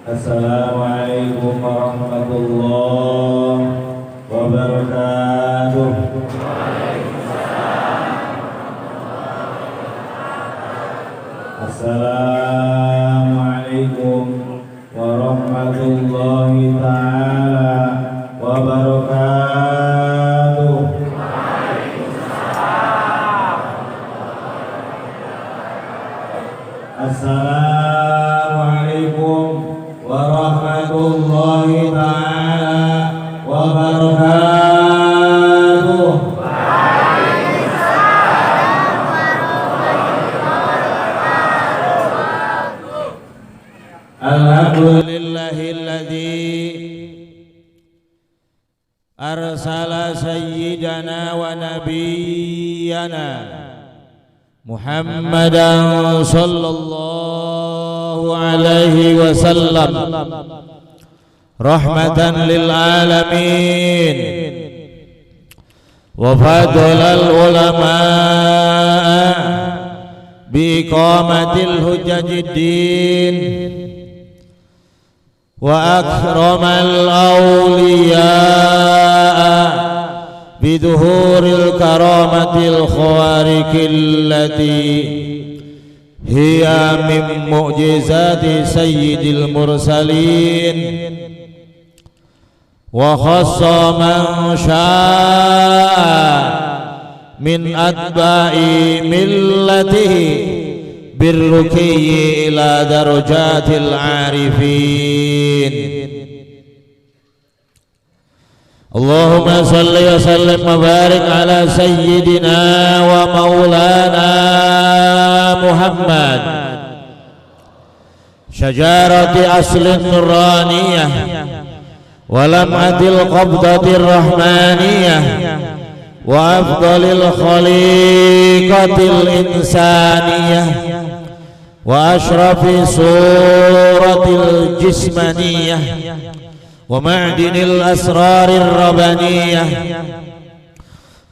Assalamualaikum warahmatullahi wabarakatuh. Assalamualaikum warahmatullahi ta'ala wabarakatuh. Assalamualaikum warahmatullahi ta'ala wabarakatuh. Alhamdulillahilladzi arsala sayyidana wa nabiyyana Muhammadan sallallahu alaihi wasallam rahmatan lil alamin wa fadlal ulama bi iqamatil hujjajiddin wa akramal awliya biduhuril karamatil khawarikil lati hiya min mu'jizati sayyidil mursalin wa khassa man syaa min atba'i millatihi birruqiyyi ila darajatil arifin. Allahumma salli wa sallim wa barik ala sayyidina wa maulana Muhammad syajarati aslin nurraniyah wa lam'atil qabdatir rahmaniyah wa afdalil khaliqatil insaniyah wa ashrafi suratil jismaniyah wa ma'dinil asrarir rabbaniyah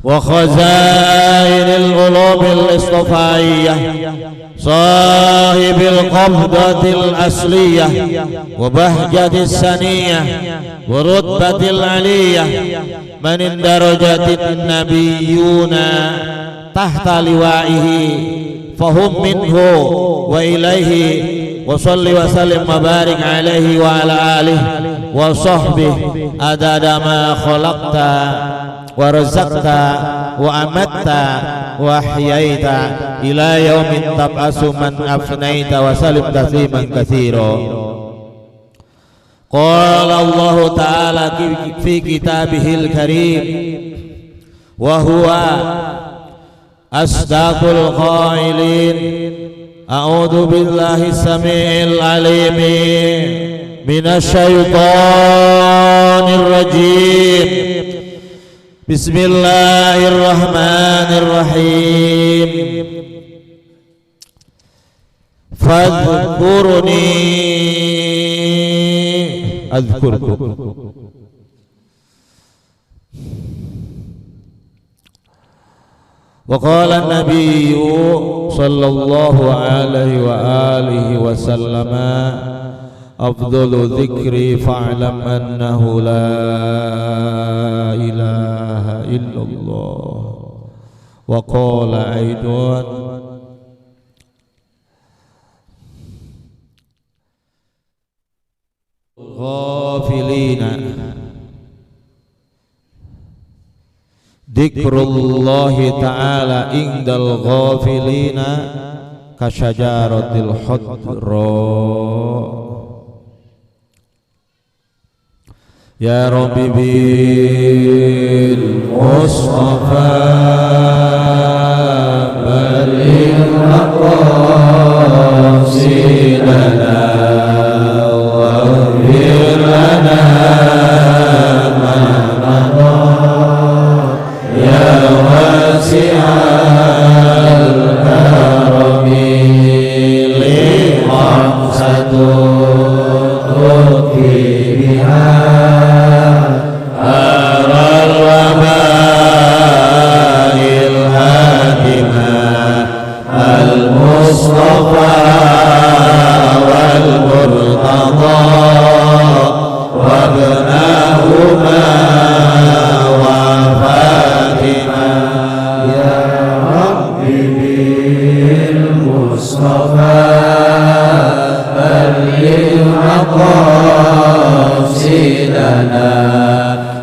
wa khazainil ulumil istifaiyah sahibil qabdatil asliyah wa bahjatis saniyah wa rutbatil aliyah manin darajatin nabiyyuna tahta liwa'ihi fahum minhu wa ilaihi wa salli wa sallim wa barik alaihi wa ala alihi wa sahbihi adada ma khalaqta wa razaqta wa amatta wa ahyaita ila yaumin tab'asu man afnaita wa salim tasliman katsira. Qala Allah ta'ala fi kitabihil karim wa huwa asdaqul qailin a'udzu billahi samiil alim minasyaitonir rajim. Bismillahirrahmanirrahim. Fadhkuruni adzkurkum. Wa qala an-nabiyyu sallallahu alaihi wa alihi wa sallama afdalu dzikri fa'lam annahu la ilaha illallah. Wa qala aidan ghafilina dzikrullahi ta'ala indal ghafilina kasyajaratil khadra. Ya Rabbi bil Mustafa balil maqasidana waghfir lana ma madha ya wasi'al karami li maqsadu tuti biha aral wabail hadimah al Mustafa wal murtada wabnahuma wa Fatima. Ya Rabbi bil Mustafa balil maqasidana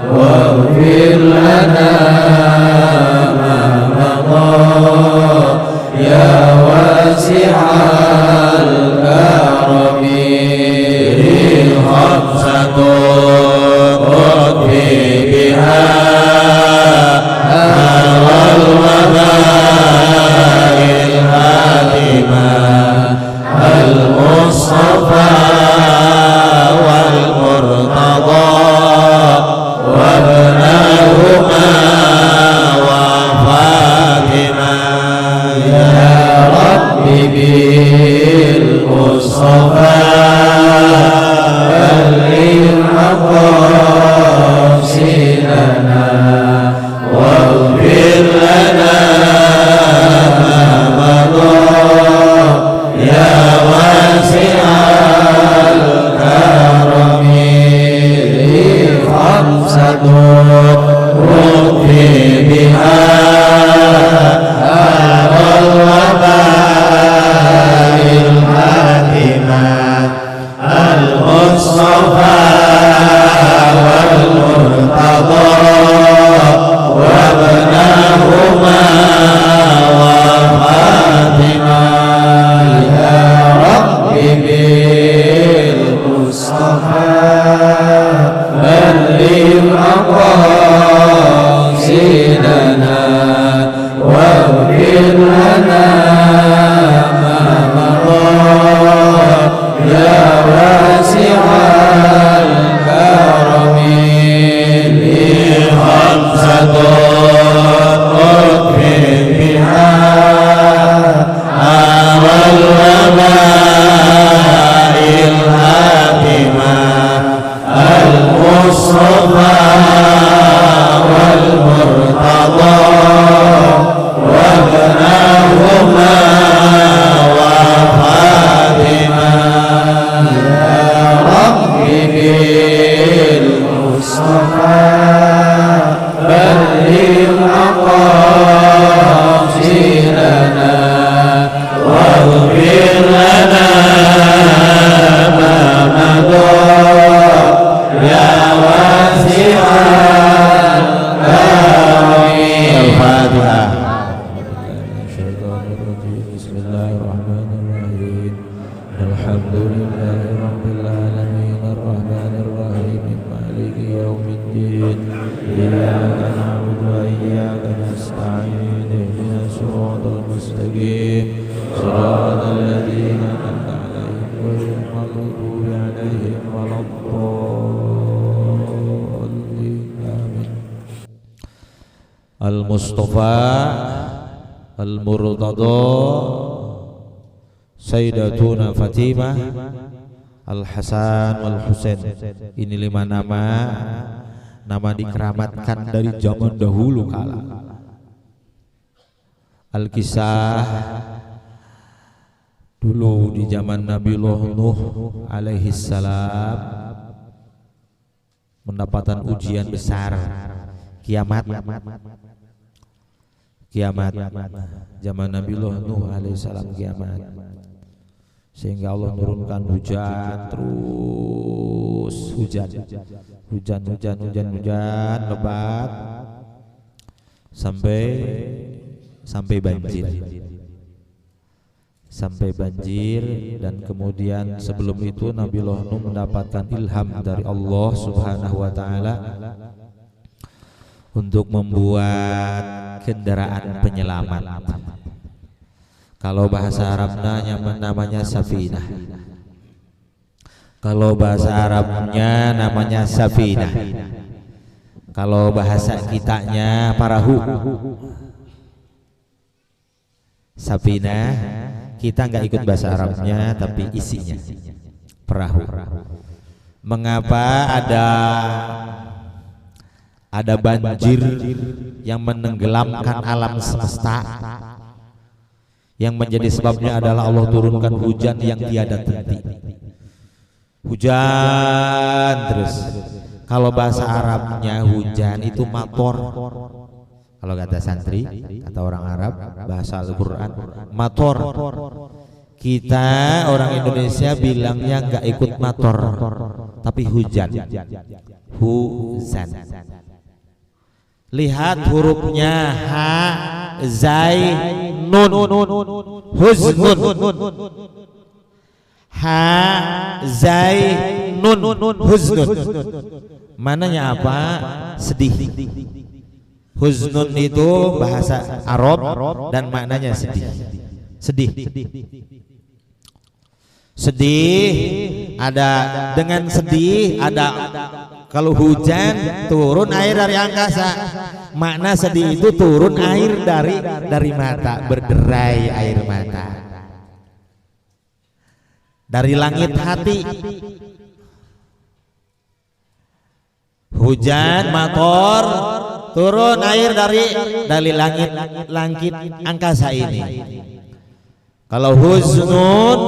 waghfir lana ma madha ya wasi'al karami khamsatun ukhfi biha awal wabail hadimah al Mustafa wal murtada wabnahuma wa Fatima. Ya Rabbi bil Mustafa balil maqasidana waghfir lana ma madha ya wasi'al karami khamsatun ukhfi biha awal wabail hadimah al Mustafa wal murtada wabnahuma wa Fatima. Ya Rabbi bil Mustafa balil maqasidana waghfir lana ma madha ya wasi'al karami li khamsatun ukhfi biha awal wabail hadimah al Mustafa wal murtada wabnahuma wa Fatima. Ya Rabbi bil Mustafa balil maqasidana waghfir lana ma madha ya wasi'al karami. Al-Fatihah. Bismillahirrahmanirrahim. Alhamdulillahi rabbil alamin arrahmanir rahim maliki yaumiddin iyyaka na'budu wa iyyaka nasta'in ihdinas mustaqim shiratal ladzina an'amta 'alaihim ghairil maghdubi 'alaihim waladdallin. Amin. Al-Mustafa Al-Murtada Sayyidatuna Fatimah Al-Hasan Wal-Husain. Ini 5 nama dikeramatkan dari zaman dahulu kala. Al-Kisah dulu di zaman Nabiullah Nuh alaihi salam mendapatkan ujian besar kiamat zaman Nabiullah Nuh alaihi salam kiamat, sehingga Allah menurunkan hujan terus, hujan lebat sampai banjir. Dan kemudian sebelum itu Nabiullah Nuh mendapatkan ilham dari Allah Subhanahu wa taala untuk membuat kendaraan penyelamat. Kalau bahasa Arabnya namanya safinah. Kalau bahasa Arabnya namanya safinah. Kalau bahasa kitanya perahu. Safinah kita nggak ikut bahasa Arabnya, tapi isinya perahu. Mengapa ada banjir yang menenggelamkan alam semesta? Yang menjadi sebabnya adalah Allah turunkan hujan yang tiada henti. Hujan terus. Kalau bahasa Arabnya hujan itu mator. Kalau kata santri, kata orang Arab, bahasa Al-Quran, mator. Kita orang Indonesia bilangnya nggak ikut mator, tapi hujan. Huzan. Lihat hurufnya ha, zai, nun, huznun. Ha, zai, nun, huznun. Mananya apa? Sedih. Huznun itu bahasa Arab dan maknanya sedih. Sedih ada, dengan sedih ada. Kalau hujan turun air dari angkasa, makna sedih itu turun air dari mata, berderai air mata dari langit hati. Hujan mator, turun air dari langit angkasa ini. Kalau huznun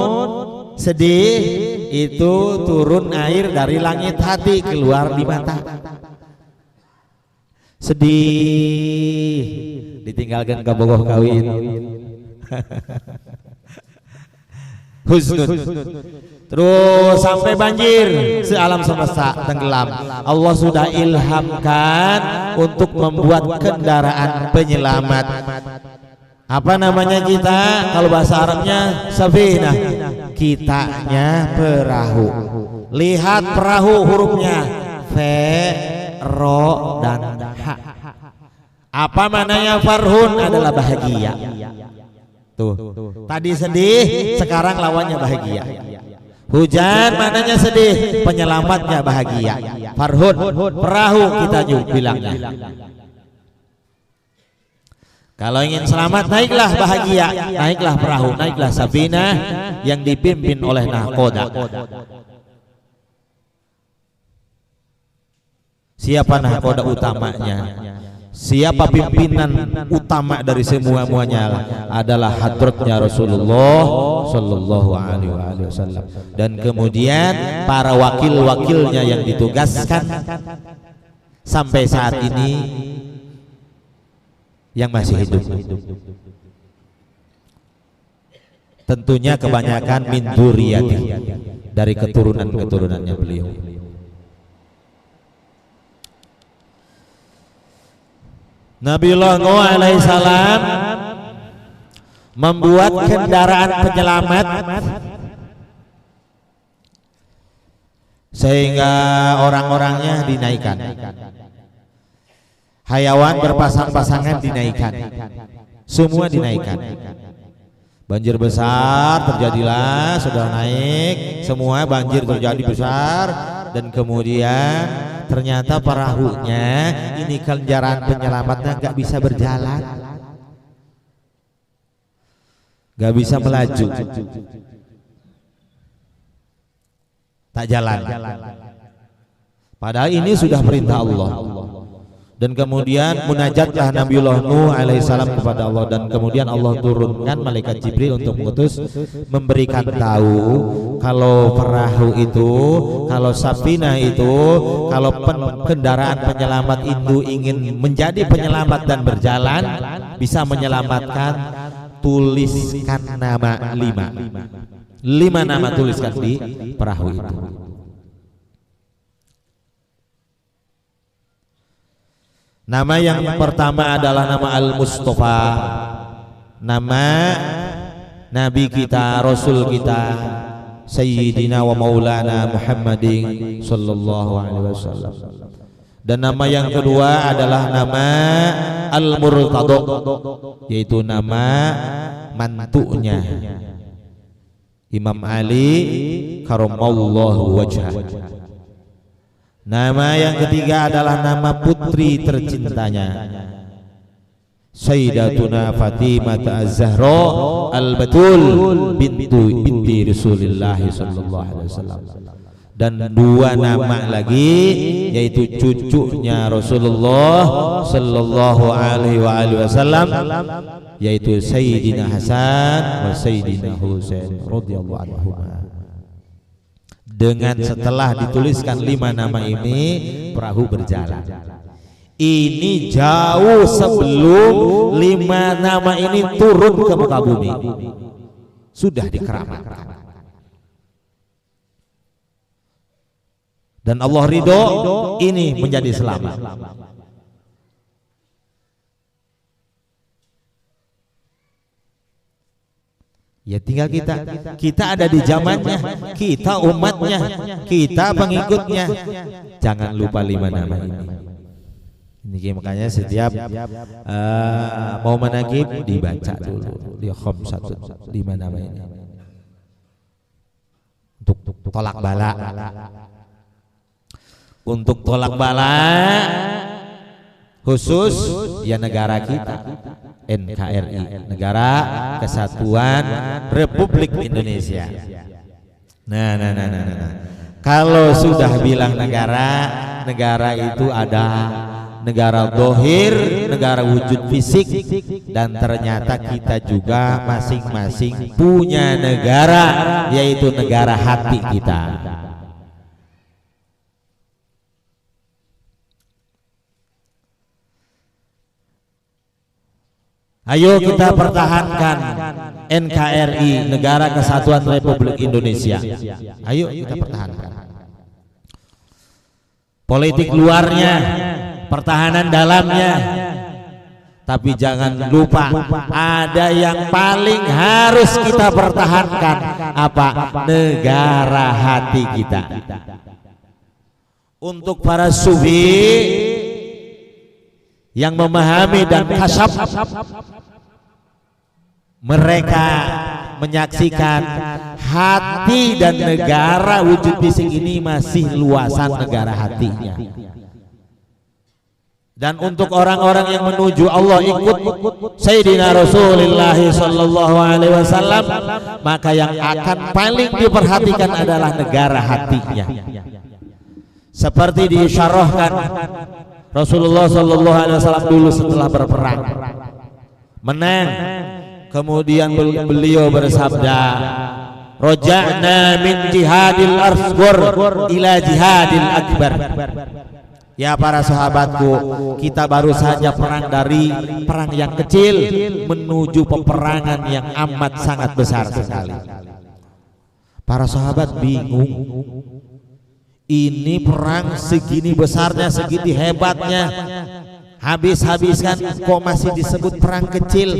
sedih itu turun air dari langit hati keluar di mata. Sedih ditinggalkan ke bogoh kawin. Huznun. Terus sampai banjir, sealam semesta tenggelam. Allah sudah ilhamkan untuk membuat kendaraan penyelamat. Apa namanya kita? Kalau bahasa Arabnya safinah, kitanya perahu. Lihat perahu hurufnya fe, ro, dan ha. Apa mananya? Farhun adalah bahagia. Tuh, tadi sedih, sekarang lawannya bahagia. Hujan mananya sedih, penyelamatnya bahagia. Farhun, perahu kita bilangnya. Kalau ingin selamat, naiklah bahagia, naiklah perahu, naiklah safinah yang dipimpin oleh nahkoda. Siapa nahkoda utamanya? Siapa pimpinan utama dari semuanya? Adalah hadratnya Rasulullah Sallallahu Alaihi Wasallam. Dan kemudian para wakil-wakilnya yang ditugaskan sampai saat ini yang masih hidup. Tentunya kebanyakan min dzurriyyati, dari keturunan-keturunannya beliau. Nabiullah Nuh alaihissalam membuat kendaraan penyelamat sehingga orang-orangnya dinaikkan. Hayawan berpasang-pasangan dinaikkan, semua dinaikkan. Banjir besar terjadilah, sudah naik semua, banjir terjadi besar, dan kemudian ternyata perahunya ini kendaraan penyelamatnya nggak bisa berjalan, nggak bisa melaju, tak jalan. Padahal ini sudah perintah Allah. Dan kemudian munajatlah Nabiullah Nuh alaihissalam kepada Allah, dan kemudian Allah turunkan malaikat Jibril untuk mengutus, memberikan tahu kalau perahu itu, kalau safinah itu, kalau kendaraan penyelamat itu ingin menjadi penyelamat dan berjalan, bisa menyelamatkan, tuliskan nama 5 nama, tuliskan di perahu itu. Nama yang pertama adalah nama Al-Mustafa, nama Nabi kita, Rasul kita, Sayyidina wa Maulana Muhammadin sallallahu alaihi wasallam. Dan nama yang kedua adalah nama Al-Murtadha, yaitu nama mantunya Imam Ali karamallahu wajhah. Nama yang ketiga adalah nama putri tercintanya, Sayyidatuna Fatimah Az-Zahra Al-Batul binti Rasulullah sallallahu alaihi wasallam. Dan 2 nama lagi, yaitu cucunya Rasulullah sallallahu alaihi wasallam, yaitu Sayyidina Hasan wa Sayyidina Husain radhiyallahu anhum. Dengan setelah dituliskan 5 nama ini, perahu berjalan. Ini jauh sebelum 5 nama ini turun ke muka bumi, sudah dikeramatkan. Dan Allah ridho ini menjadi selamat. Ya tinggal kita ada di zamannya, kita umatnya, kita pengikutnya. Jangan lupa 5 nama ini. Ini makanya setiap mau manaqib dibaca dulu di khamsatun, 5 nama ini untuk tolak bala. Untuk tolak bala khusus ya negara kita, NKRI, Negara Kesatuan Republik Indonesia. Nah. Kalau sudah bilang negara itu ada negara dohir, negara wujud fisik, dan ternyata kita juga masing-masing punya negara, yaitu negara hati kita. Ayo kita pertahankan NKRI, Negara Kesatuan Republik Indonesia. Ayo kita pertahankan. Politik luarnya, pertahanan dalamnya. Tapi jangan lupa ada yang paling harus kita pertahankan. Apa? Negara hati kita. Untuk para sufi yang memahami dan kasyaf, mereka menyaksikan hati dan negara wujud fisik ini masih luasan negara hatinya. Dan untuk orang-orang yang menuju Allah, ikut Sayyidina Rasulullah sallallahu alaihi wasallam, maka yang akan paling diperhatikan adalah negara hatinya. Seperti diisyarahkan Rasulullah sallallahu alaihi wasallam dulu setelah berperang menang, kemudian beliau bersabda, roja'na min jihadil asghar ila jihadil akbar. Ya para sahabatku, kita baru saja perang dari perang yang kecil menuju peperangan yang amat sangat besar sekali. Para sahabat bingung, ini perang segini besarnya, segini hebatnya, habis-habiskan kok masih disebut perang kecil.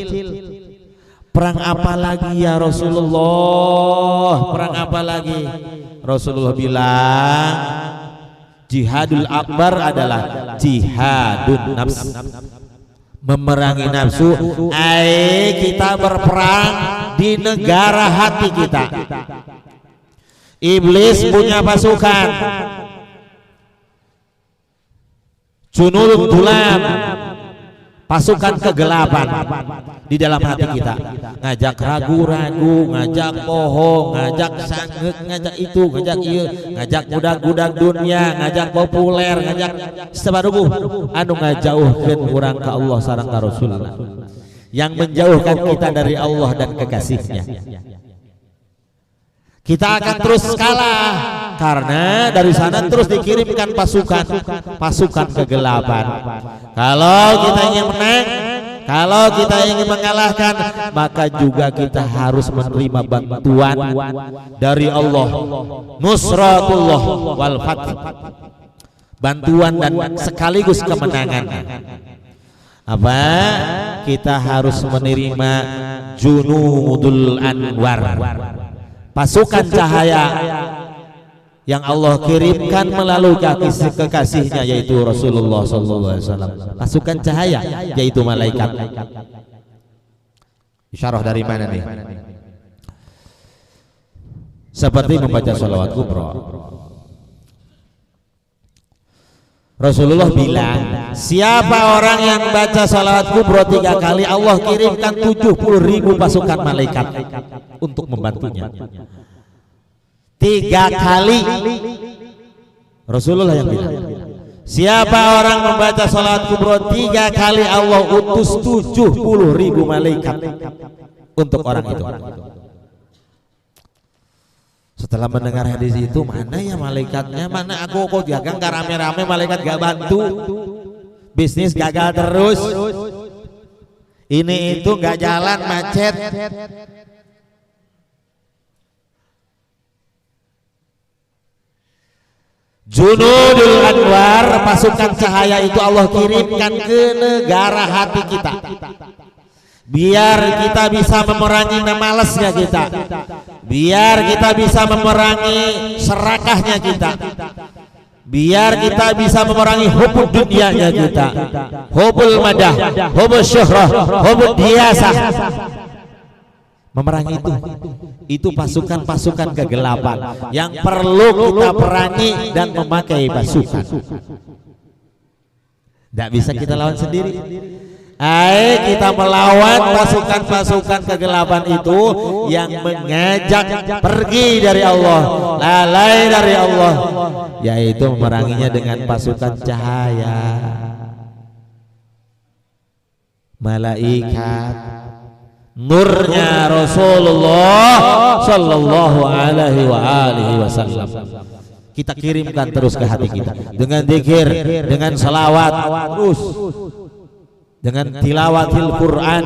Perang apa lagi ya Rasulullah? Perang apa lagi? Rasulullah bilang, jihadul akbar adalah jihadun nafs, memerangi nafsu. Kita berperang di negara hati kita. Iblis punya pasukan, Junudud Dulam, pasukan kegelapan di dalam hati kita, ngajak ragu-ragu, ngajak bohong, ngajak sanggeuk, ngajak itu, ngajak ieu, ngajak budak-budak dunia, ngajak populer, ngajak sabaruguh anu ngajauhkeun urang ka Allah sareng ka Rasulullah, yang menjauhkan kita dari Allah dan kekasihnya. Kita akan terus kalah karena dari sana terus dikirimkan pasukan kegelapan. Kalau kita ingin menang, kalau kita ingin mengalahkan, maka juga kita harus menerima bantuan dari Allah, nusratullah wal fath, bantuan dan sekaligus kemenangan. Apa? Kita harus menerima Junudul Anwar, pasukan cahaya yang Allah kirimkan melalui kekasihnya yaitu Rasulullah SAW. Pasukan cahaya yaitu malaikat. Isyarah dari mana nih? Seperti membaca sholawat kubra. Rasulullah bilang, siapa orang yang baca sholawat kubra 3 kali, Allah kirimkan 70.000 pasukan malaikat untuk membantunya. 3 kali Rasulullah yang bilang, siapa orang membaca sholawat kubra 3 kali, Allah utus 70.000 malaikat untuk orang itu. Setelah mendengar hadis itu, mana ya malaikatnya, mana aku kok dagang gak rame-rame, malaikat gak bantu, bisnis gagal terus, ini itu gak jalan, macet. Junudul Anwar, pasukan cahaya itu Allah kirimkan ke negara hati kita, biar kita bisa memerangi malasnya kita, biar kita bisa memerangi serakahnya kita, biar kita bisa memerangi hubud dunianya kita, hubul madah, hubul syuhrah, hubud diasah. Memerangi itu pasukan-pasukan kegelapan yang perlu kita perangi dan memakai pasukan. Tidak bisa kita lawan sendiri. Kita melawan pasukan-pasukan kegelapan itu yang mengajak pergi dari Allah, lalai dari Allah, yaitu memeranginya dengan pasukan cahaya, malaikat, nurnya Rasulullah sallallahu alaihi wasallam. Kita kirimkan terus ke hati kita dengan zikir, dengan salawat, terus dengan tilawatil Quran.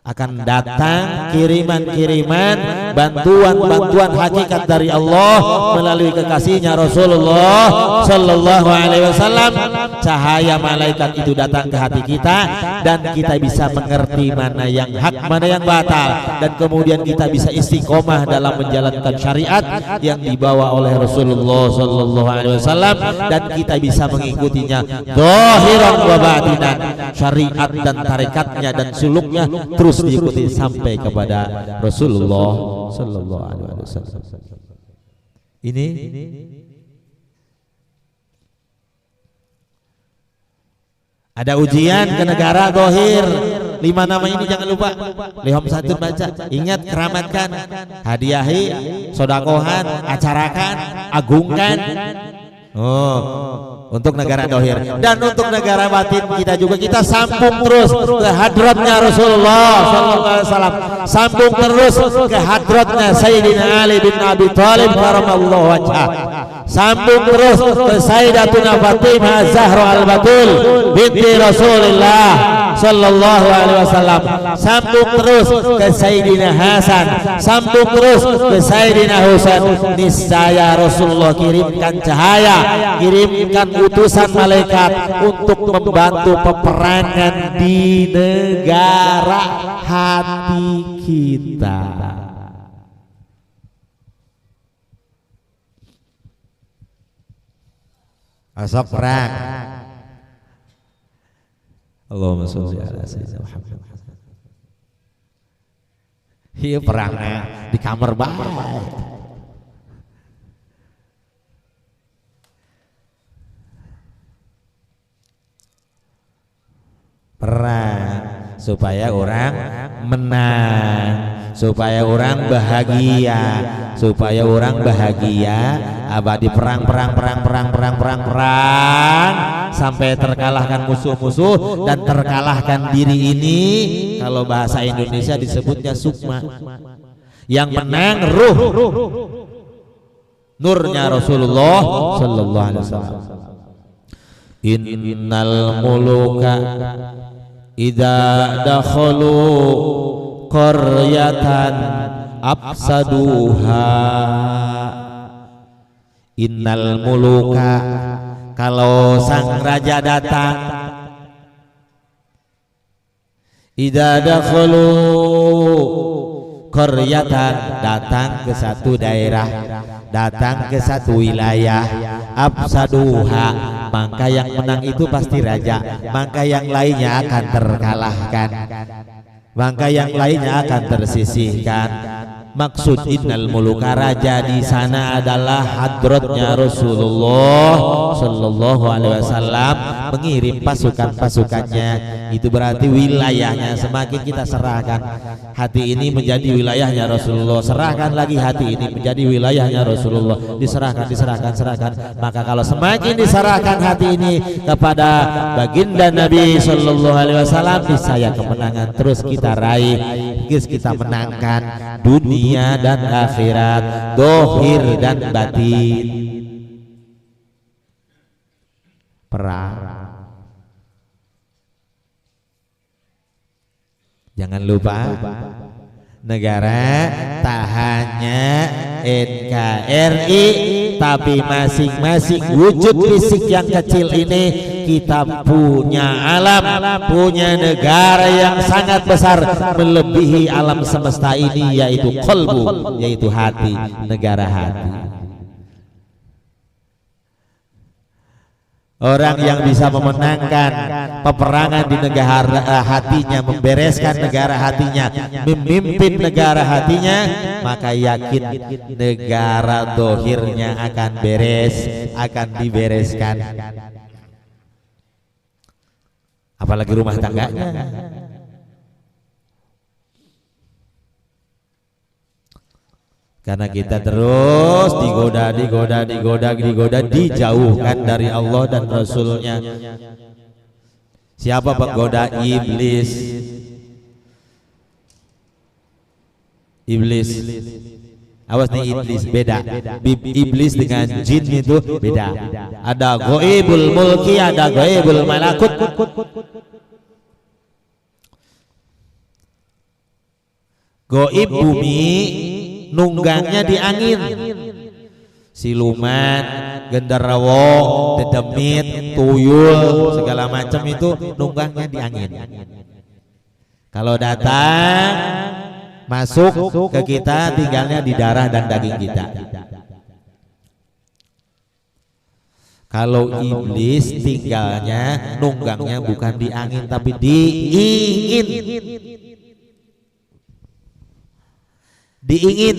Akan datang kiriman-kiriman, bantuan-bantuan hakikat dari Allah melalui kekasihnya Rasulullah sallallahu alaihi wasallam. Cahaya malaikat itu datang ke hati kita dan kita bisa mengerti mana yang hak, mana yang batal, dan kemudian kita bisa istiqomah dalam menjalankan syariat yang dibawa oleh Rasulullah sallallahu alaihi wasallam, dan kita bisa mengikutinya zahiran wa batinan, syariat dan tarikatnya dan suluknya terus diikuti sampai kepada Rasulullah sallallahu alaihi wasallam. Ini ada ujian ke negara zahir. 5 nama ini jangan lupa. Lihom satu baca. Ingat, keramatkan, hadiahi, sodakohan, acarakan, agungkan. Untuk negara dohir dan untuk negara batin kita juga, kita sambung terus ke hadratnya Rasulullah sallallahu alaihi wasallam, sambung terus ke hadratnya Sayyidina Ali bin Abi Thalib karamallahu wajhah, sambung terus ke Sayyidatuna Fatimah Zahra al-Batul binti Rasulullah sallallahu alaihi wasallam, sambung terus ke Sayyidina Hasan, sambung terus ke Sayyidina Husain. Niscaya Rasulullah kirimkan cahaya, kirimkan utusan malaikat untuk membantu peperangan di negara hati kita. Asap perang. Allahumma sholli ala sayyidina Muhammad. Iya perangnya di kamar baik. Perang supaya orang menang, supaya orang bahagia, supaya orang bahagia abadi perang sampai terkalahkan musuh-musuh dan terkalahkan diri ini. Kalau bahasa Indonesia disebutnya sukma. Yang menang ruh, nurnya Rasulullah sallallahu alaihi wasallam. Innal muluka idza dakhalu qaryatan afsaduha. Innal muluka, kalau sang raja datang, idza dakhalu qaryatan, datang ke satu daerah, datang ke satu wilayah, afsaduha, maka yang menang itu pasti raja, maka yang lainnya akan terkalahkan, maka yang lainnya akan tersisihkan. Maksud innal muluka, raja di sana adalah hadratnya Rasulullah sallallahu alaihi wasallam mengirim pasukan-pasukannya. Itu berarti wilayahnya semakin kita serahkan hati ini menjadi wilayahnya Rasulullah, serahkan lagi hati ini menjadi wilayahnya Rasulullah, diserahkan. Maka kalau semakin diserahkan hati ini kepada baginda Nabi sallallahu alaihi wasallam, niscaya kemenangan terus kita raih, terus kita menangkan dunia dan akhirat, dohir dan batin. Perang. Jangan lupa negara tak hanya NKRI, tapi masing-masing wujud fisik yang kecil ini kita punya alam, punya negara yang sangat besar melebihi alam semesta ini, yaitu qalbu, yaitu hati, negara hati. Orang yang bisa memenangkan peperangan di negara hatinya, membereskan negara hatinya, memimpin negara hatinya, maka yakin negara dohirnya akan beres, akan dibereskan. Apalagi rumah tangganya. Karena kita terus digoda, dijauhkan dari Allah dan Rasulnya. Siapa penggoda? Iblis. Awas nih, iblis beda. Iblis dengan jin itu beda. Ada ghaibul mulki, ada ghaibul malakut. Ghaib bumi, nunggangnya di angin. Siluman, genderuwo, dedemit, tuyul, segala macam itu nunggangnya di angin. Kalau datang masuk ke kita, tinggalnya di darah dan daging kita. Kalau iblis tinggalnya, nunggangnya bukan di angin tapi di ingin. Diingin,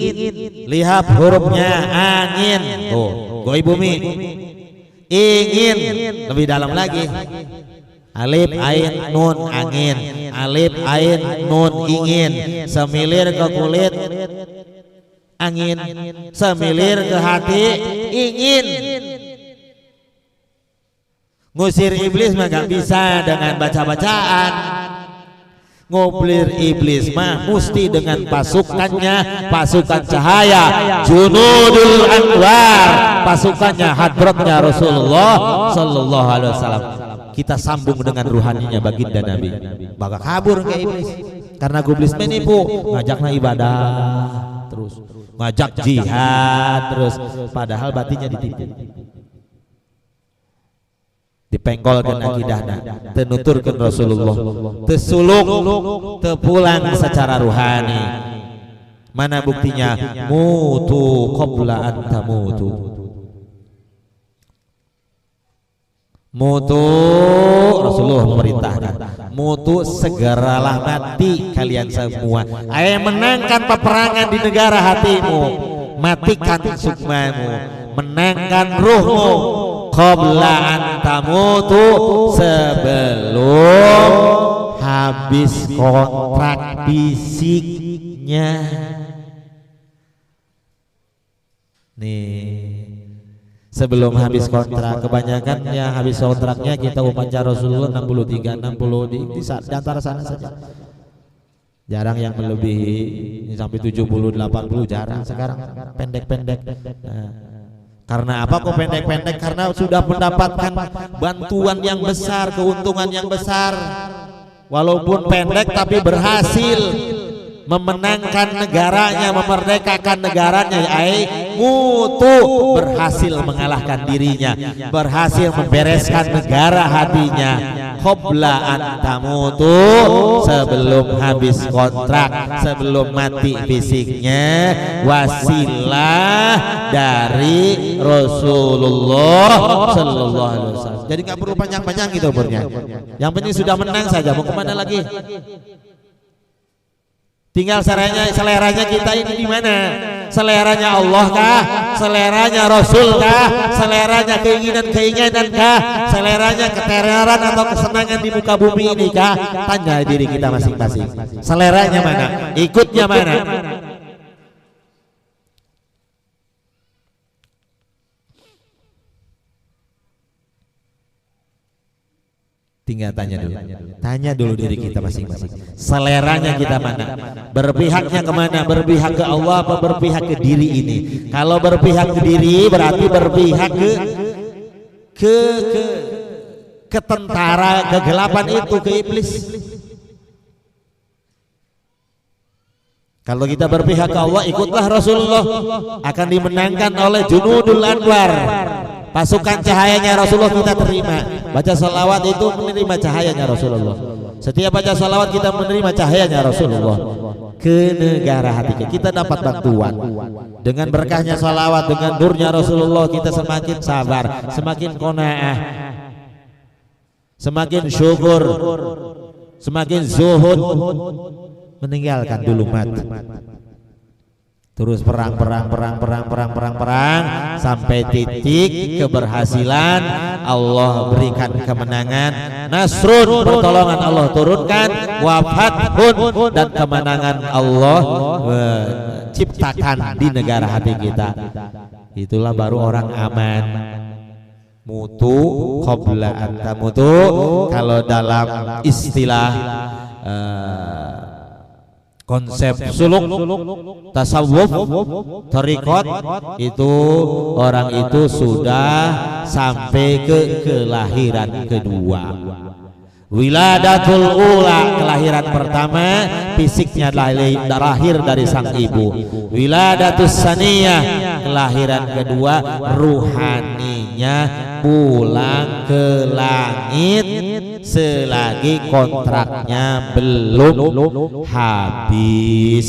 lihat hurufnya angin. Tuh, goi bumi. Ingin, lebih dalam lagi. Alif ain nun angin, alif ain nun ingin. Semilir ke kulit angin, semilir ke hati ingin. Ngusir iblis mah gak bisa dengan baca-bacaan. Ngoblir iblis mah mesti dengan pasukannya, pasukan cahaya, junudul anwar, pasukannya hadratnya Rasulullah sallallahu alaihi wasallam. Kita sambung dengan ruhaninya baginda Nabi. Bakal kabur ke iblis. Karena iblis menipu, ngajakna ibadah terus, ngajak jihad terus, padahal batinnya ditipu. Dipengkolkan akidahna, tenuturkan Rasulullah, tesuluk, tepulang secara ruhani. Mana buktinya? Mutu qabla an tamutu. Mutu, Rasulullah memerintahkan, mutu segeralah mati kalian semua. Ayo menangkan peperangan di negara hatimu, matikan sukmamu, menangkan ruhmu, qabla antamutu, sebelum habis kontrak fisiknya. Nih, sebelum habis kontrak, kebanyakan yang habis kontraknya kita upacara Rasulullah 63, 60 di antara sana saja. Jarang yang melebihi sampai 70, 80, jarang sekarang, pendek-pendek. Nah, karena apa kok pendek-pendek? Karena sudah mendapatkan bantuan yang besar, keuntungan yang besar. Walaupun pendek tapi berhasil memenangkan negaranya, memerdekakan negaranya. Mutu berhasil mengalahkan dirinya, berhasil membereskan negara hatinya. Qabla antamutu, sebelum habis kontrak, sebelum mati fisiknya. Wasilah dari Rasulullah Sallallahu Alaihi Wasallam. Jadi nggak perlu panjang-panjang gitu umurnya. Yang penting sudah menang saja. Mau kemana lagi? Tinggal seleranya kita ini di mana? Seleranya Allah kah? Seleranya Rasul kah? Seleranya keinginan kah? Seleranya ketenaran atau kesenangan di muka bumi ini kah? Tanya diri kita masing-masing. Seleranya mana? Ikutnya mana? Tinggal tanya dulu diri kita masing-masing. Seleranya kita mana? Berpihaknya kemana? Berpihak ke Allah apa berpihak ke diri ini? Kalau berpihak ke diri berarti berpihak ke tentara kegelapan itu, ke iblis. Kalau kita berpihak ke Allah, ikutlah Rasulullah, akan dimenangkan oleh Junudul Anwar. Pasukan cahayanya Rasulullah kita terima. Baca salawat itu menerima cahayanya Rasulullah. Setiap baca salawat kita menerima cahayanya Rasulullah ke negara hati kita. Kita dapat bantuan dengan berkahnya salawat, dengan nurnya Rasulullah. Kita semakin sabar, semakin qanaah, semakin syukur, semakin zuhud, meninggalkan dulu mati. Terus perang sampai titik keberhasilan, Allah berikan kemenangan, nasrun, pertolongan Allah turunkan, wafathun, dan kemenangan Allah ciptakan di negara hati kita. Itulah baru orang aman. Mutu qabla antamutu, kalau dalam istilah konsep suluk, tasawuf, thariqat, itu orang itu sudah sampai ke kelahiran kedua. Wiladatul ula, kelahiran pertama, fisiknya lahir dari sang ibu. Wiladatus saniyah, kelahiran kedua, ruhaninya pulang ke langit selagi kontraknya belum habis.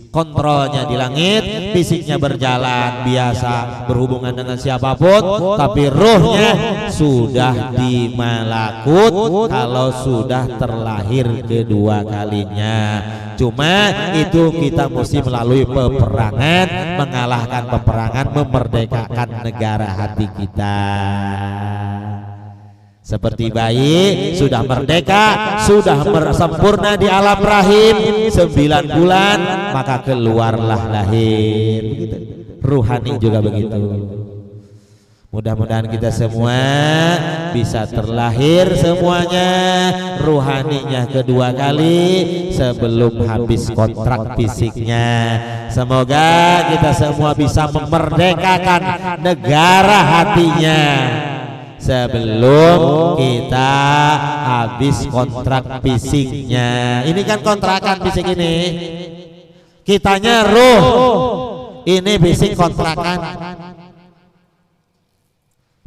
Kontrolnya di langit, fisiknya berjalan biasa, berhubungan dengan siapapun, tapi ruhnya sudah di malakut kalau sudah terlahir kedua kalinya. Cuma itu kita mesti melalui peperangan, mengalahkan peperangan, memerdekakan negara hati kita. Seperti bayi sudah merdeka, sudah sempurna di alam rahim 9 bulan, maka keluarlah lahir. Begitu. Ruhani juga begitu. Mudah-mudahan kita semua bisa terlahir semuanya, ruhaninya kedua kali sebelum habis kontrak fisiknya. Semoga kita semua bisa memerdekakan negara hatinya sebelum kita habis kontrak fisiknya. Ini kan kontrakan fisik ini, kitanya ruh, ini fisik kontrakan,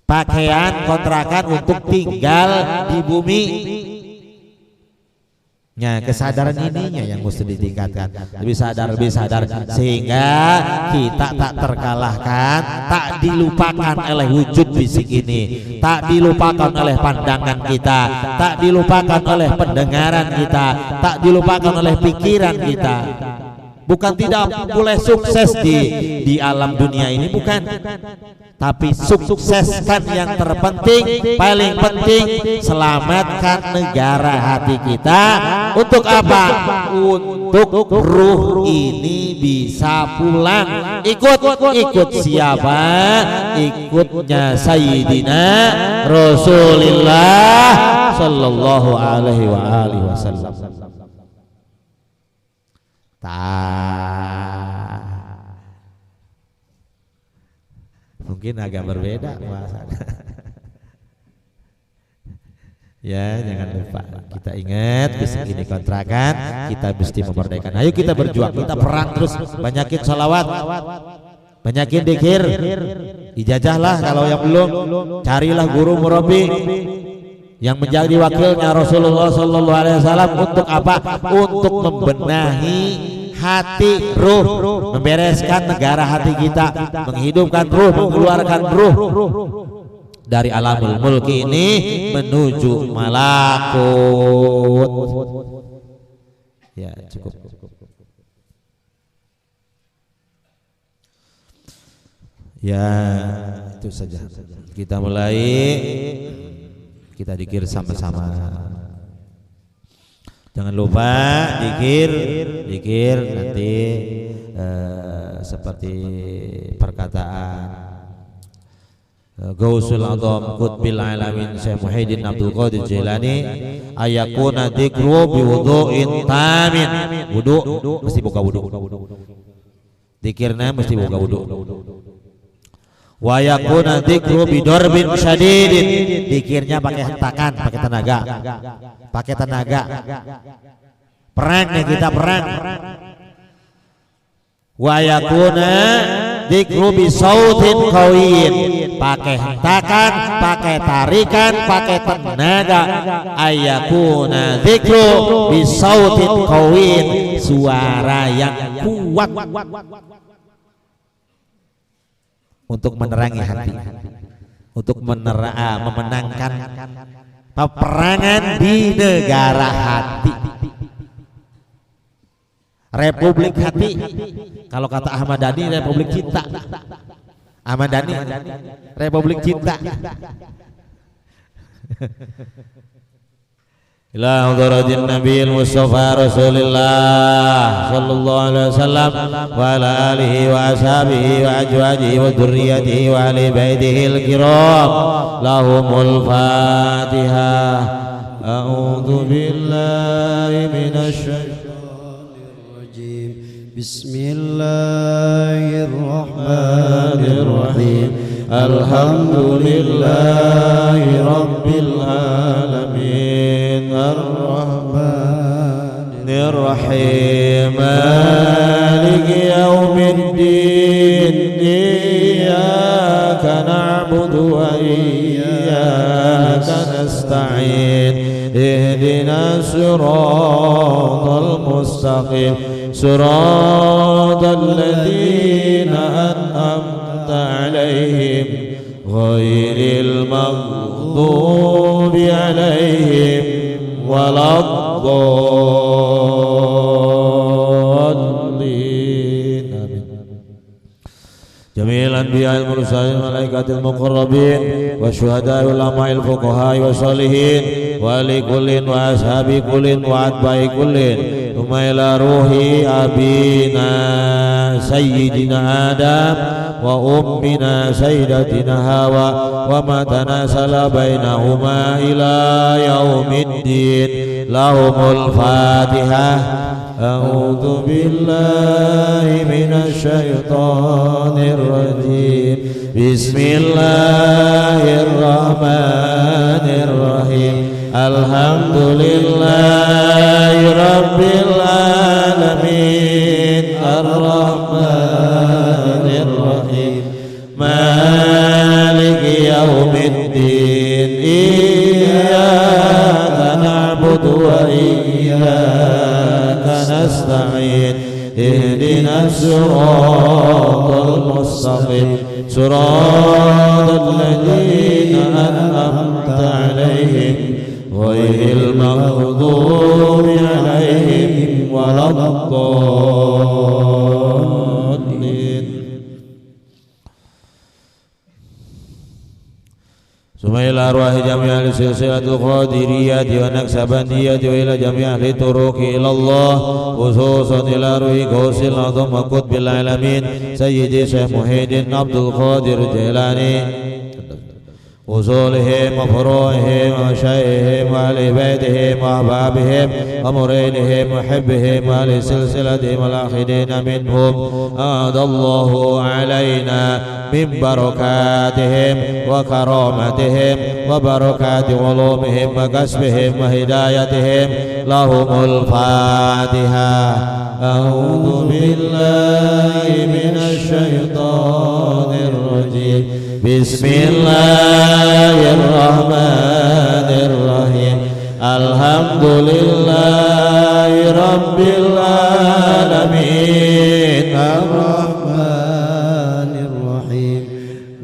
pakaian kontrakan untuk tinggal di bumi. Ya, kesadaran ininya yang mesti ditingkatkan. Lebih sadar sehingga kita tak terkalahkan, tak dilupakan oleh wujud fisik ini, tak dilupakan oleh pandangan kita, tak dilupakan oleh pendengaran kita, tak dilupakan oleh pikiran kita. Bukan tidak boleh sukses di alam dunia ini, bukan. Tapi sukseskan yang terpenting, paling penting selamatkan negara hati kita. Untuk apa? Untuk ruh ini bisa pulang. Ikut siapa? Ikutnya Sayyidina Rasulullah Sallallahu Alaihi Wasallam. Mungkin agak berbeda bahasanya. Ya, jangan lupa kita ingat bisik ini kontrakan, kita mesti memerdekakan. Ayo kita berjuang, kita perang terus, banyakin sholawat, banyakin dzikir, ijazahlah kalau yang belum, carilah guru murabi yang menjadi wakilnya Rasulullah Sallallahu Alaihi Wasallam. Untuk apa? Untuk membenahi hati, ruh, membereskan negara hati kita, menghidupkan ruh, mengeluarkan ruh dari alamul mulki ini menuju malakut. Ya, cukup. Ya, itu saja. Kita mulai, kita dzikir sama-sama. Jangan lupa dzikir nanti seperti perkataan Gausul Adham Qutbil Alamin Syekh Muhyiddin Abdul Qadir Jailani, ayakuna dzikru bi wudu'in tamin. Wudu mesti buka wudu. Dzikirnya mesti buka wudu. Wa yakuna dzikru bi darbin syadidin. Dzikirnya pakai hentakan, pakai tenaga. Perang nih, kita perang. Wa yakuna dzikru bi sautin qawiyyin. Pakai hentakan, pakai tarikan, pakai tenaga. Ayakuna dzikru bi sautin qawiyyin. Suara yang kuat untuk menerangi hati, untuk memenangkan peperangan di negara hati, Republik Hati. Kalau kata Ahmad Dhani, Republik Cinta. Ahmad Dhani, Republik Cinta. Ila hadratin Nabiyil Mustafa Rasulillah Sallallahu Alaihi Wasallam wa ala alihi wa ashabihi wa azwajihi wa dzurriyyatihi wa ahli baitihil kiram. Lahumul Fatihah. A'udzu billahi minasy syaithanir rajim. Bismillahirrahmanirrahim. Alhamdulillahi rabbil alamin. Ar-Rahmanir Rahim. Maliki yaumiddin. Iyyaka na'budu wa iyyaka nasta'in. Ihdinas siratal mustaqim. Siratal ladzina an'amta 'alaihim ghairil maghdubi 'alaihim waladdallin. Amin. Jami'al anbiya'il mursalin malaikatil muqarrabin wa syuhada'i ulama'il fuqaha'i wa sholihin wa li kullin wa ashabi kullin wa atba'i kullin. Ila ruhi abina sayyidina Adam wa ummina sayyidatina Hawa wa ma tanasala bainahuma ila yaumiddin. Lahumul Fatihah. A'udzu billahi minasy syaithanir rajim. Bismillahirrahmanirrahim. Alhamdulillahi rabbil alamin. Ar-Rahmanir Rahim. Maliki yaumiddin. Iyyaka na'budu wa iyyaka نستعين اهدنا الصراط المستقيم صراط الذين أنعمت عليهم غير المغضوب عليهم ولا الضالين. ثم إلى أرواح جميع السلسلة القادرية والنكسبندية وإلى جميع الطرق إلى الله خصوصا إلى روح غوث الأعظم وقطب العالمين سيدي شيخ محي الدين عبد القادر الجيلاني أصولهم وفروعهم ومشايخهم وأهل بيتهم وأحبابهم ومريدهم وحبهم وأهل سلسلتهم والآخرين منهم أعد الله علينا من بركاتهم وكرامتهم وبركات علومهم وكسبهم وهدايتهم لهم الفاتحة. أعوذ بالله من الشيطان الرجيم. بسم الله الرحمن الرحيم. الحمد لله رب العالمين الرحمن الرحيم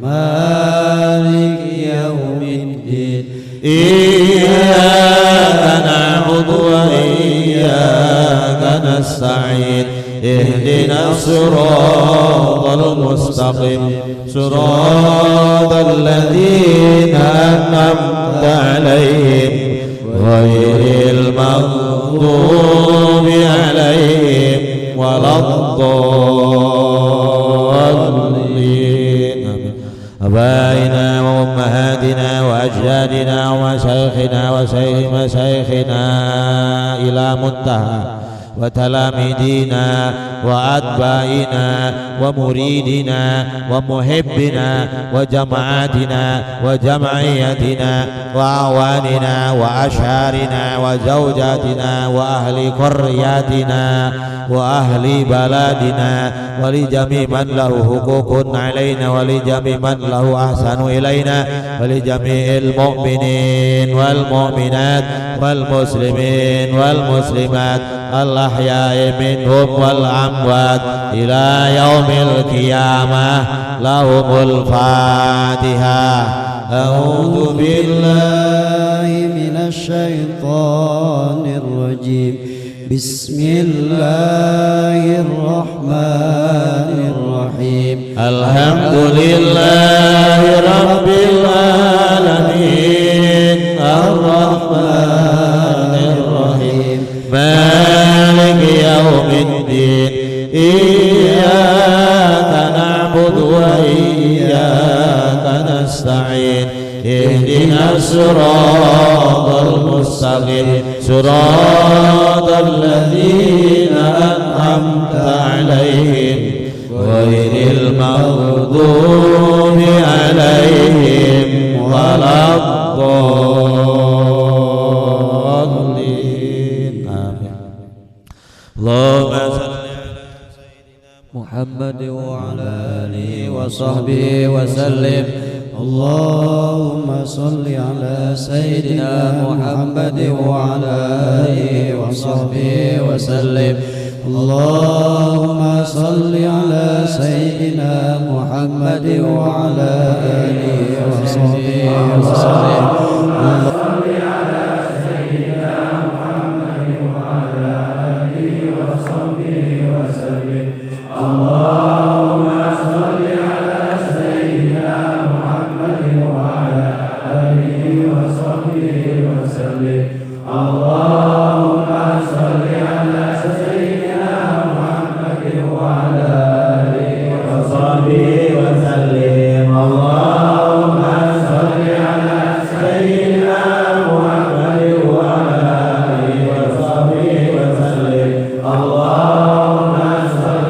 مالك يوم الدين إياك نعبد وإياك نستعين اهدنا الصراط المستقيم صراط الذين أنعمت عليهم غير المغضوب عليهم ولا الضالين. أبائنا وأمهاتنا وأجدادنا ومشايخنا وشيخ مشايخنا إلى منتهى وتلاميذنا وأتباعنا ومريدنا ومحبنا وجماعتنا وجمعيتنا وأعواننا وأشهارنا وزوجاتنا وأهل قرياتنا وأهل بلادنا ولجميع من له حقوق علينا ولجميع من له أحسن إلينا ولجميع المؤمنين والمؤمنات والمسلمين والمسلمات الأحياء منهم والأموات إلى يوم القيامة لهم الفاتحة. أعوذ بالله من الشيطان الرجيم. بسم الله الرحمن الرحيم. الحمد لله رب العالمين الرحمن الرحيم مالك يوم الدين إياك نعبد وإياك نستعين اهدنا الصراط المستقيم صراط الذين أنعمت عليهم غير المغضوب عليهم ولا الضالين. آمين. اللهم صل على سيدنا محمد وعلى آله وصحبه وسلم. اللهم صل على سيدنا محمد وعلى آله وصحبه وسلم. اللهم صل على سيدنا محمد وعلى آله وصحبه وسلم. اللهم صل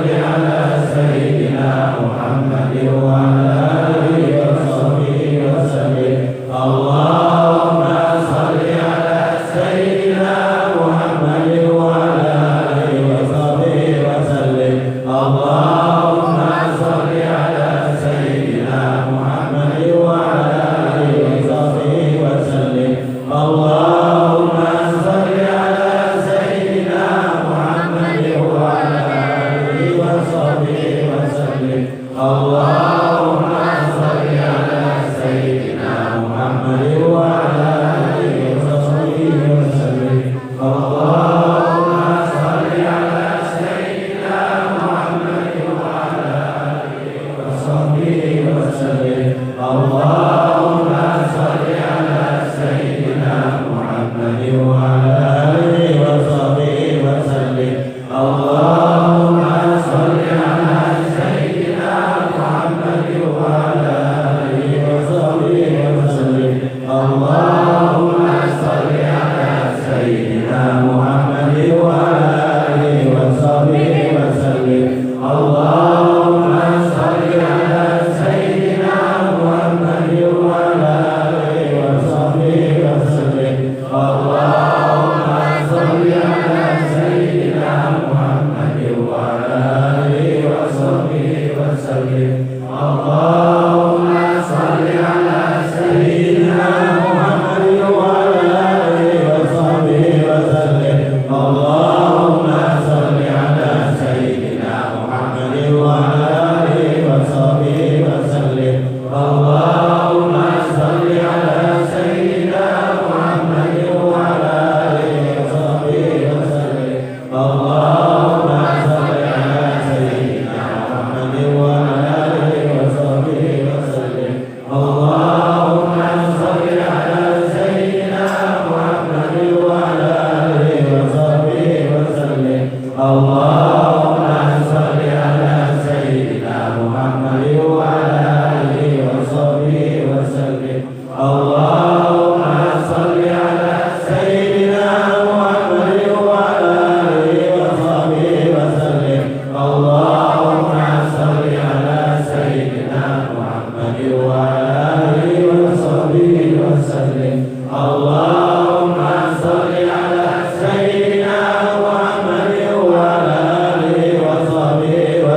Allahumma sholli ala sayyidina Muhammad wa ala alihi wa sahbihi wa sallim. Allahumma sholli ala sayyidina Muhammad wa ala alihi wa sahbihi wa sallim. Allahumma sholli ala sayyidina Muhammad wa ala alihi wa sahbihi wa sallim. Allahumma sholli ala sayyidina Muhammad wa ala alihi wa sahbihi wa sallim. Allahumma sholli ala sayyidina Muhammad wa ala alihi wa sahbihi wa sallim. Allahumma sholli ala sayyidina Muhammad wa ala alihi wa sahbihi wa sallim. Allahumma sholli ala sayyidina Muhammad wa ala alihi wa sahbihi wa sallim. Allahumma sholli ala sayyidina Muhammad wa ala alihi wa sahbihi wa sallim. Allahumma sholli ala sayyidina Muhammad wa ala alihi wa sahbihi wa sallim. Allahumma sholli ala sayyidina Muhammad wa ala alihi wa sahbihi wa sallim. Allahumma sholli ala sayyidina Muhammad wa ala alihi wa sahbihi wa sallim. Allahumma sholli ala sayyidina Muhammad wa ala alihi wa sahbihi wa sallim. Allahumma sholli ala sayyidina Muhammad wa ala alihi wa sahbihi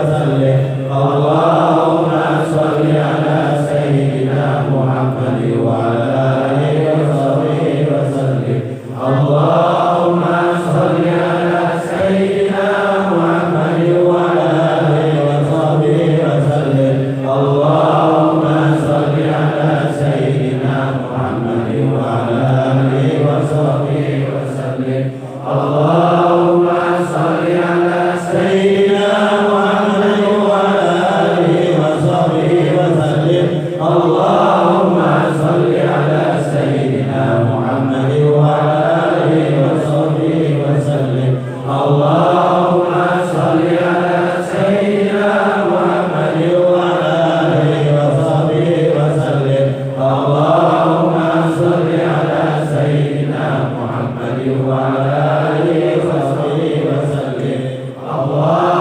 wa sallim. Allahumma sholli ala sayyidina Muhammad wa ala alihi wa sahbihi wa sallim. Allahumma sholli ala sayyidina Muhammad wa ala alihi wa sahbihi wa sallim. Allahumma sholli ala sayyidina Muhammad wa ala alihi wa sahbihi wa sallim. Allahumma sholli ala sayyidina Muhammad wa ala alihi wa sahbihi wa sallim. Allahumma sholli ala sayyidina Muhammad wa ala alihi wa sahbihi wa sallim. Allahumma sholli ala sayyidina Muhammad wa ala alihi wa sahbihi wa sallim. Allahumma sholli ala sayyidina Muhammad wa ala alihi wa sahbihi wa sallim. Allah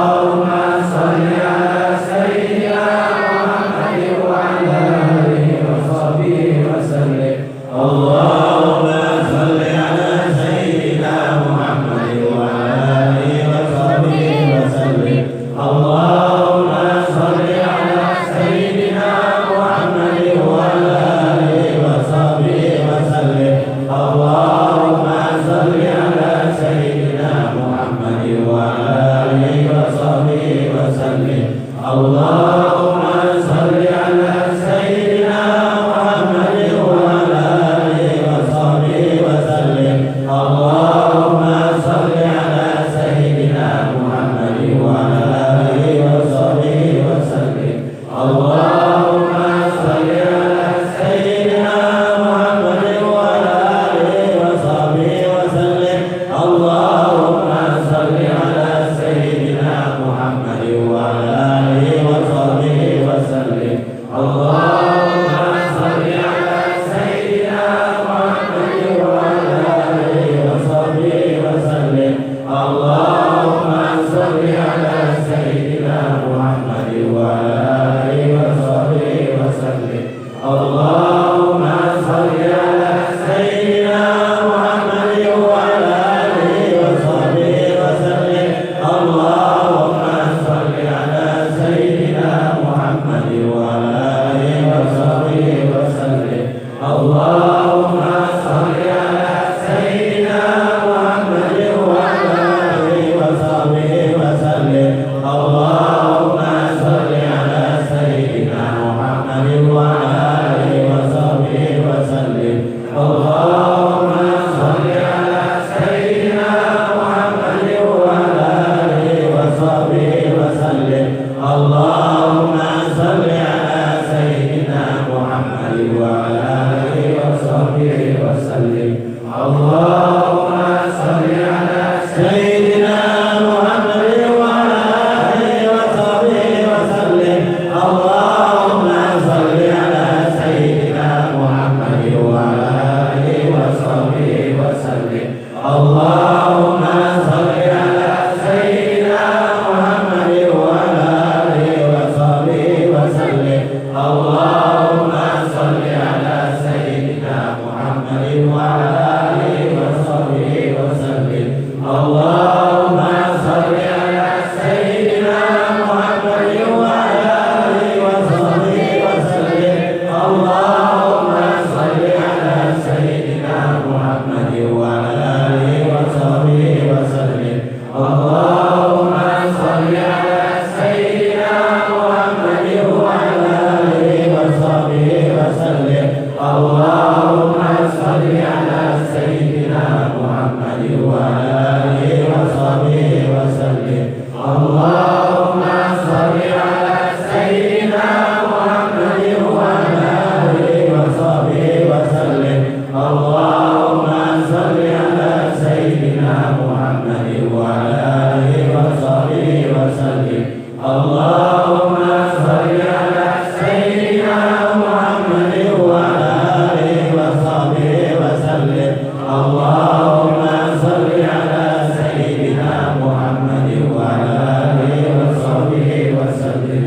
وسلم اللهم صل على سيدنا محمد وعلى آله وصحبه وسلم اللهم صل على سيدنا محمد وعلى آله وصحبه وسلم اللهم صل على سيدنا محمد وعلى آله وصحبه وسلم اللهم صل على سيدنا محمد وعلى آله وصحبه وسلم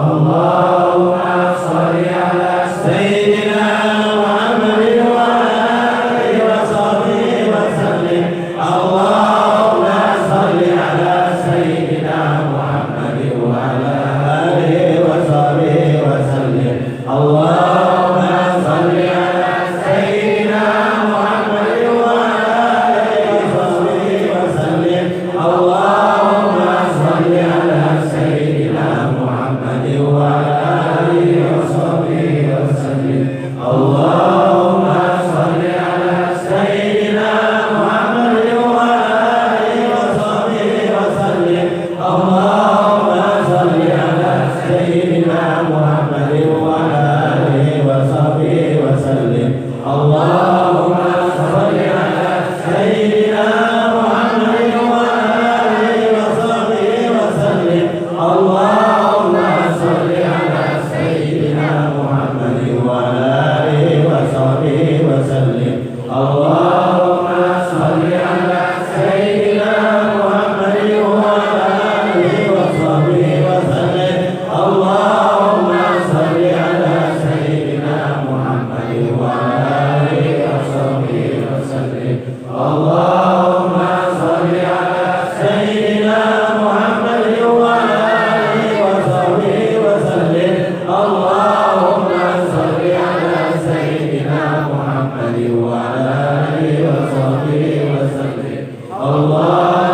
اللهم صل على سيدنا محمد وعلى آله وصحبه وسلم اللهم صل على سيدنا محمد وعلى آله وصحبه وسلم اللهم صل على سيدنا محمد وعلى آله وصحبه وسلم اللهم صل على سيدنا محمد وعلى آله وصحبه وسلم اللهم صل على سيدنا محمد وعلى آله وصحبه وسلم اللهم صل على سيدنا محمد وعلى آله وصحبه وسلم اللهم صل على سيدنا محمد وعلى آله وصحبه وسلم اللهم صل على سيدنا محمد وعلى آله وصحبه وسلم اللهم صل على سيدنا محمد وعلى آله وصحبه وسلم اللهم صل على سيدنا محمد وعلى آله وصحبه وسلم اللهم صل على سيدنا محمد وعلى آله وصحبه وسلم اللهم صل على سيدنا محمد وعلى آله وصحبه وسلم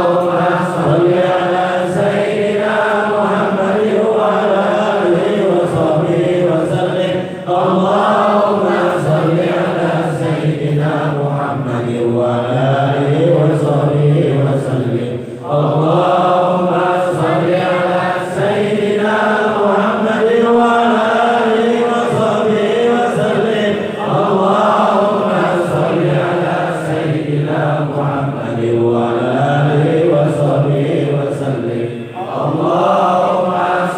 اللهم صل على سيدنا محمد وعلى آله وصحبه وسلم اللهم صل على سيدنا محمد وعلى آله وصحبه وسلم اللهم صل على سيدنا محمد وعلى آله وصحبه وسلم اللهم صل على سيدنا محمد وعلى آله وصحبه وسلم اللهم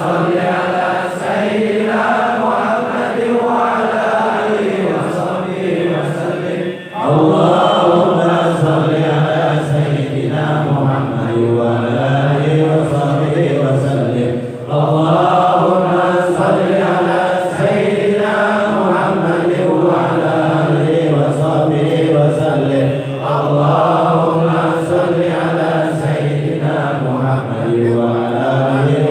صل على سيدنا محمد وعلى آله وصحبه وسلم اللهم صل على سيدنا محمد وعلى آله وصحبه وسلم اللهم صل على سيدنا محمد وعلى آله وصحبه وسلم اللهم صل على سيدنا محمد وعلى آله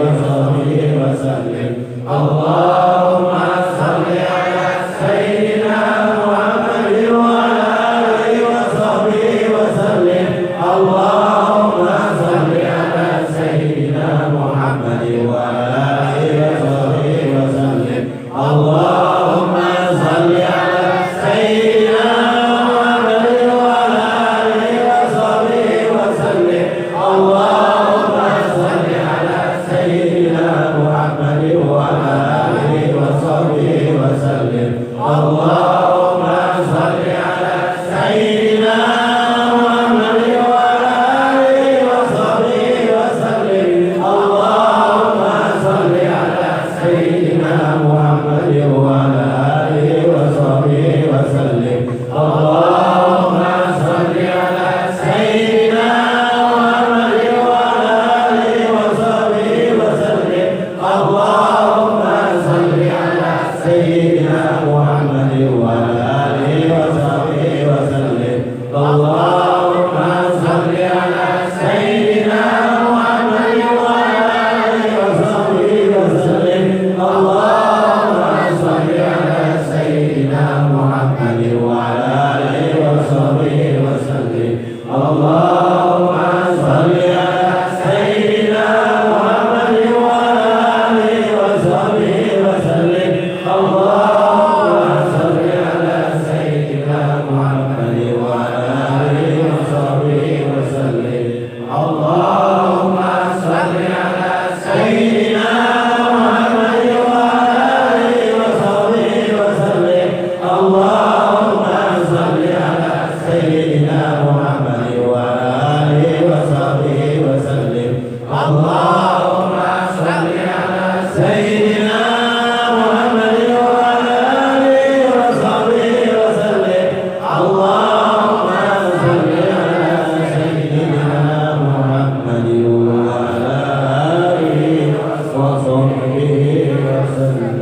Allahumma sholli ala sayyidina Muhammadin wa ala alihi wa sahbihi wa sallim. Allahumma sholli ala sayyidina Muhammadin wa ala alihi wa sahbihi wa sallim.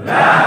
La